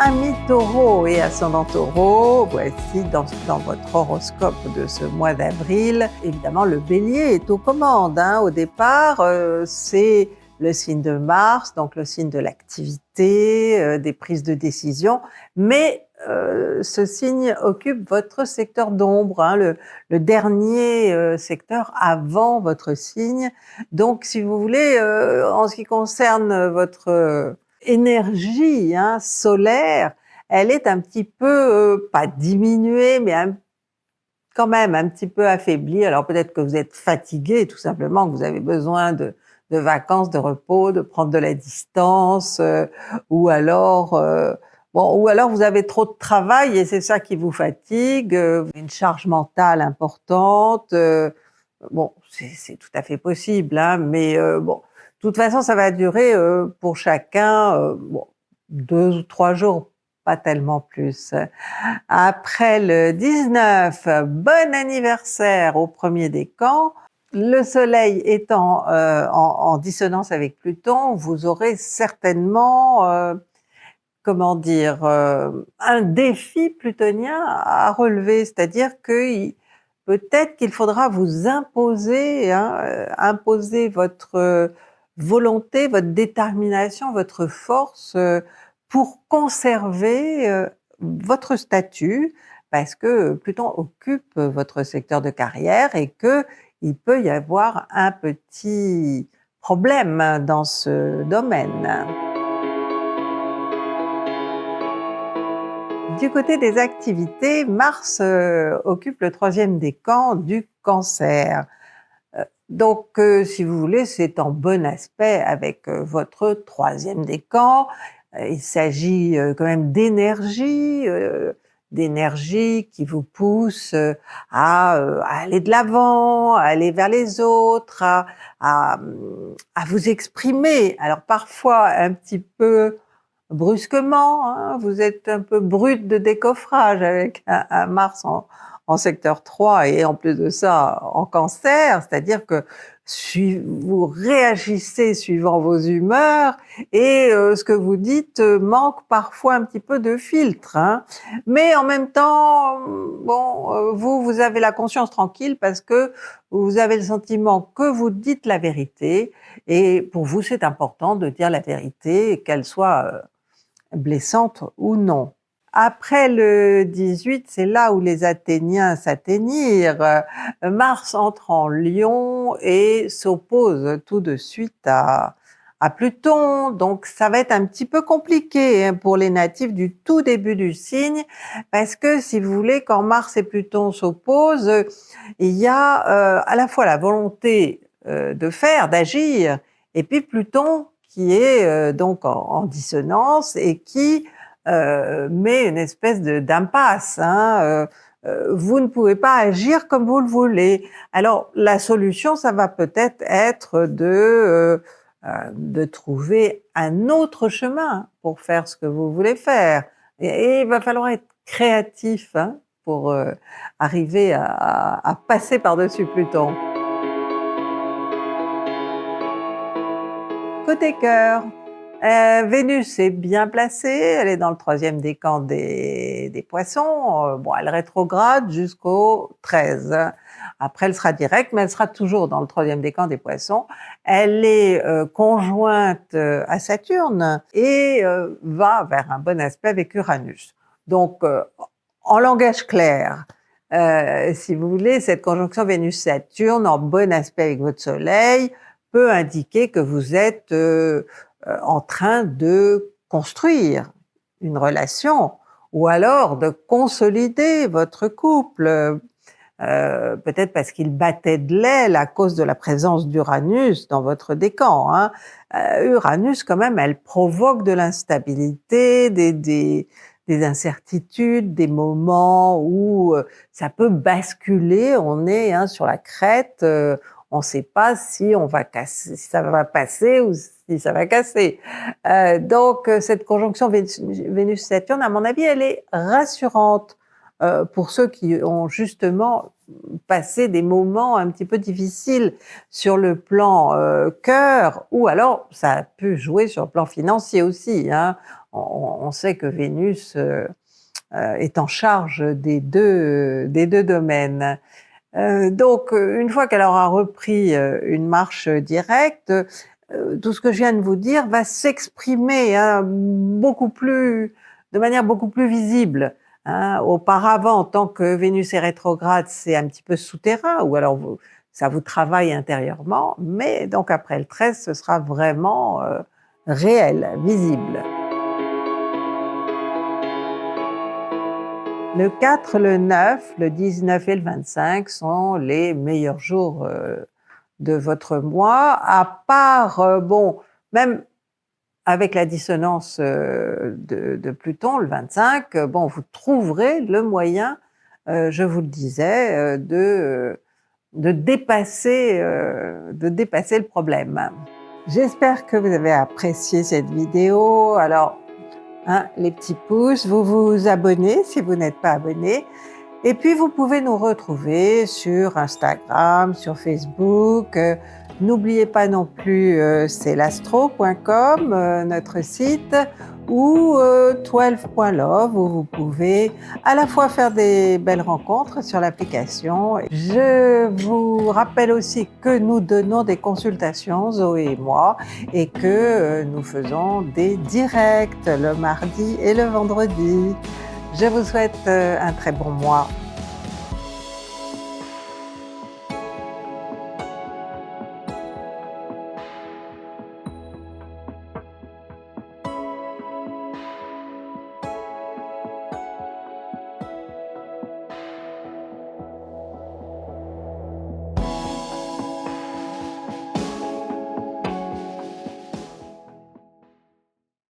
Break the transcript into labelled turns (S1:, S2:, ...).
S1: Amis taureaux et ascendant taureau, voici dans votre horoscope de ce mois d'avril. Évidemment, le bélier est aux commandes. Au départ, c'est le signe de Mars, donc le signe de l'activité, des prises de décision. Mais ce signe occupe votre secteur d'ombre, le dernier secteur avant votre signe. Donc, si vous voulez, en ce qui concerne votre énergie solaire, elle est un petit peu, pas diminuée, mais quand même un petit peu affaiblie. Alors peut-être que vous êtes fatigué, tout simplement, que vous avez besoin de vacances, de repos, de prendre de la distance, ou alors, ou alors vous avez trop de travail et c'est ça qui vous fatigue, vous avez une charge mentale importante. Bon, c'est tout à fait possible, mais bon, de toute façon, ça va durer, pour chacun, 2 ou 3 jours, pas tellement plus. Après le 19, bon anniversaire au premier décan. Le soleil étant, en dissonance avec Pluton, vous aurez certainement, comment dire? Un défi plutonien à relever. C'est-à-dire peut-être qu'il faudra vous imposer, imposer votre, volonté, votre détermination, votre force, pour conserver, votre statut. Parce que Pluton occupe votre secteur de carrière et qu'il peut y avoir un petit problème dans ce domaine. Du côté des activités, Mars occupe le troisième décan du Cancer. Donc, si vous voulez, c'est en bon aspect avec votre troisième décan. Il s'agit quand même d'énergie qui vous pousse à aller de l'avant, à aller vers les autres, à vous exprimer. Alors parfois un petit peu brusquement, vous êtes un peu brute de décoffrage avec un Mars en secteur 3 et en plus de ça en Cancer, c'est-à-dire que vous réagissez suivant vos humeurs et ce que vous dites manque parfois un petit peu de filtre. Mais en même temps, bon, vous avez la conscience tranquille parce que vous avez le sentiment que vous dites la vérité et pour vous, c'est important de dire la vérité, qu'elle soit blessante ou non. Après le 18, c'est là où les Athéniens s'atteignirent. Mars entre en Lion et s'oppose tout de suite à Pluton. Donc ça va être un petit peu compliqué pour les natifs du tout début du signe, parce que si vous voulez, quand Mars et Pluton s'opposent, il y a à la fois la volonté de faire, d'agir, et puis Pluton qui est donc en dissonance et qui met une espèce d'impasse. Vous ne pouvez pas agir comme vous le voulez. Alors la solution, ça va peut-être être de trouver un autre chemin pour faire ce que vous voulez faire. Et il va falloir être créatif pour arriver à passer par-dessus Pluton. Côté cœur, Vénus est bien placée, elle est dans le troisième décan des poissons. Bon, elle rétrograde jusqu'au 13. Après, elle sera directe, mais elle sera toujours dans le troisième décan des poissons. Elle est conjointe à Saturne et va vers un bon aspect avec Uranus. Donc, en langage clair, si vous voulez, cette conjonction Vénus-Saturne en bon aspect avec votre Soleil peut indiquer que vous êtes en train de construire une relation ou alors de consolider votre couple. Peut-être parce qu'il battait de l'aile à cause de la présence d'Uranus dans votre décan. Uranus, quand même, elle provoque de l'instabilité, des incertitudes, des moments où ça peut basculer. On est sur la crête, on ne sait pas si si ça va passer ou si ça va casser. Donc, cette conjonction Vénus-Saturne, à mon avis, elle est rassurante pour ceux qui ont justement passer des moments un petit peu difficiles sur le plan cœur, ou alors ça peut jouer sur le plan financier aussi, hein. On sait que Vénus est en charge des deux domaines. Donc, une fois qu'elle aura repris une marche directe, tout ce que je viens de vous dire va s'exprimer, hein, de manière beaucoup plus visible, hein. Auparavant, tant que Vénus est rétrograde, c'est un petit peu souterrain, ou alors ça vous travaille intérieurement, mais donc après le 13, ce sera vraiment réel, visible. Le 4, le 9, le 19 et le 25 sont les meilleurs jours de votre mois, à part, bon, même avec la dissonance de Pluton, le 25, bon, vous trouverez le moyen, je vous le disais, de dépasser le problème. J'espère que vous avez apprécié cette vidéo. Alors, hein, les petits pouces, vous vous abonnez si vous n'êtes pas abonné. Et puis, vous pouvez nous retrouver sur Instagram, sur Facebook. N'oubliez pas non plus, c'est l'astro.com, notre site, ou 12.love, où vous pouvez à la fois faire des belles rencontres sur l'application. Je vous rappelle aussi que nous donnons des consultations, Zoé et moi, et que nous faisons des directs le mardi et le vendredi. Je vous souhaite un très bon mois.